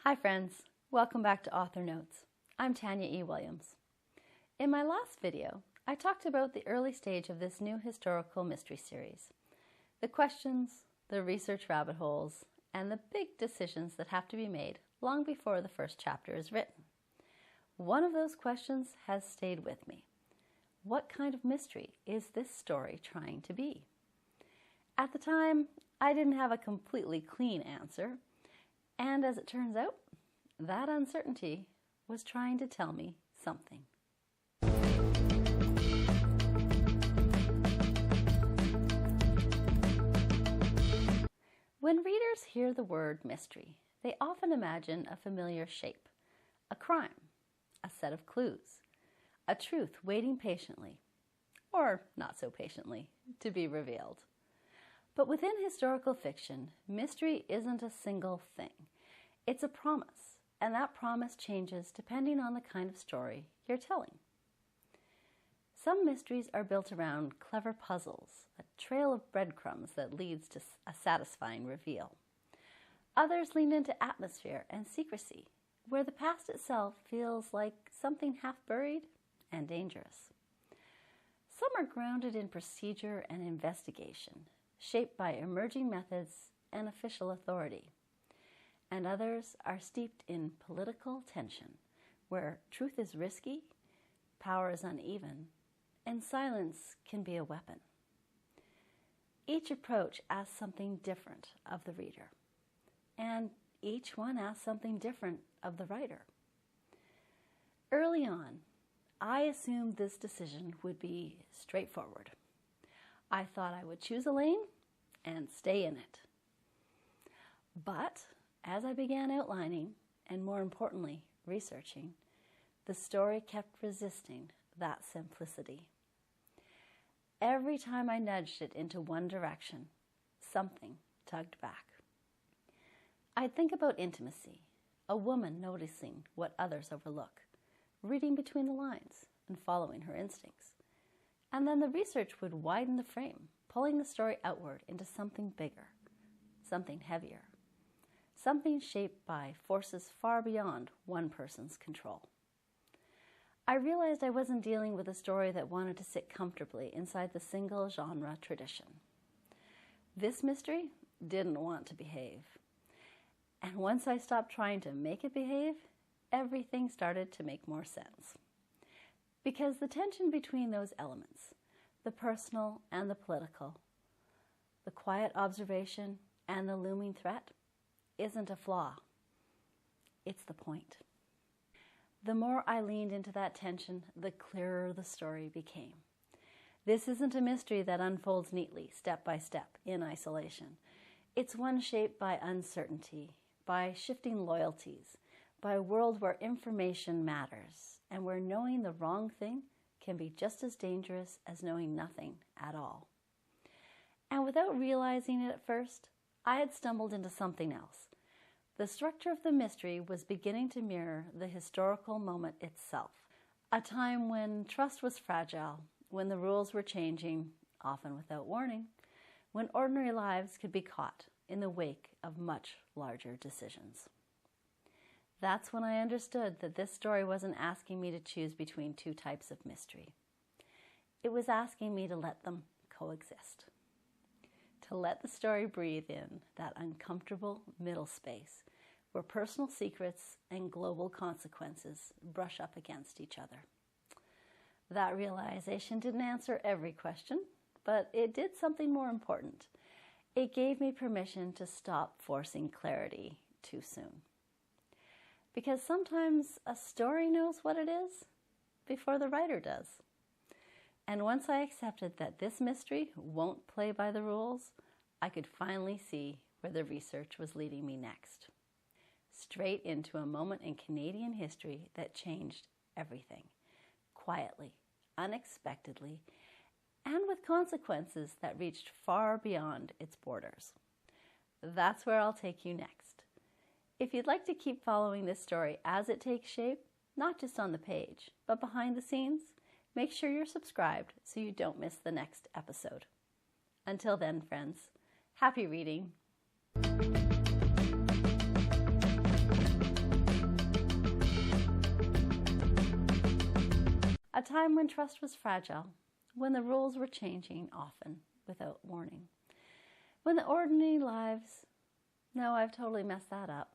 Hi friends, welcome back to Author Notes. I'm Tanya E Williams. In my last video, I talked about the early stage of this new historical mystery series. The questions, the research rabbit holes, and the big decisions that have to be made long before the first chapter is written. One of those questions has stayed with me. What kind of mystery is this story trying to be? At the time, I didn't have a completely clean answer. And as it turns out, that uncertainty was trying to tell me something. When readers hear the word mystery, they often imagine a familiar shape, a crime, a set of clues, a truth waiting patiently, or not so patiently, to be revealed. But within historical fiction, mystery isn't a single thing. It's a promise, and that promise changes depending on the kind of story you're telling. Some mysteries are built around clever puzzles, a trail of breadcrumbs that leads to a satisfying reveal. Others lean into atmosphere and secrecy, where the past itself feels like something half-buried and dangerous. Some are grounded in procedure and investigation, shaped by emerging methods and official authority. And others are steeped in political tension, where truth is risky, power is uneven, and silence can be a weapon. Each approach asks something different of the reader, and each one asks something different of the writer. Early on, I assumed this decision would be straightforward. I thought I would choose a lane and stay in it. But as I began outlining, and more importantly, researching, the story kept resisting that simplicity. Every time I nudged it into one direction, something tugged back. I'd think about intimacy, a woman noticing what others overlook, reading between the lines and following her instincts. And then the research would widen the frame, pulling the story outward into something bigger, something heavier, something shaped by forces far beyond one person's control. I realized I wasn't dealing with a story that wanted to sit comfortably inside the single genre tradition. This mystery didn't want to behave. And once I stopped trying to make it behave, everything started to make more sense. Because the tension between those elements, the personal and the political, the quiet observation and the looming threat, isn't a flaw. It's the point. The more I leaned into that tension, the clearer the story became. This isn't a mystery that unfolds neatly, step by step, in isolation. It's one shaped by uncertainty, by shifting loyalties, by a world where information matters, and where knowing the wrong thing can be just as dangerous as knowing nothing at all. And without realizing it at first, I had stumbled into something else. The structure of the mystery was beginning to mirror the historical moment itself, a time when trust was fragile, when the rules were changing, often without warning, when ordinary lives could be caught in the wake of much larger decisions. That's when I understood that this story wasn't asking me to choose between two types of mystery. It was asking me to let them coexist. To let the story breathe in that uncomfortable middle space where personal secrets and global consequences brush up against each other. That realization didn't answer every question, but it did something more important. It gave me permission to stop forcing clarity too soon. Because sometimes a story knows what it is before the writer does. And once I accepted that this mystery won't play by the rules, I could finally see where the research was leading me next. Straight into a moment in Canadian history that changed everything, quietly, unexpectedly, and with consequences that reached far beyond its borders. That's where I'll take you next. If you'd like to keep following this story as it takes shape, not just on the page, but behind the scenes, make sure you're subscribed so you don't miss the next episode. Until then, friends, happy reading. A time when trust was fragile, when the rules were changing often without warning. When the ordinary lives, no, I've totally messed that up.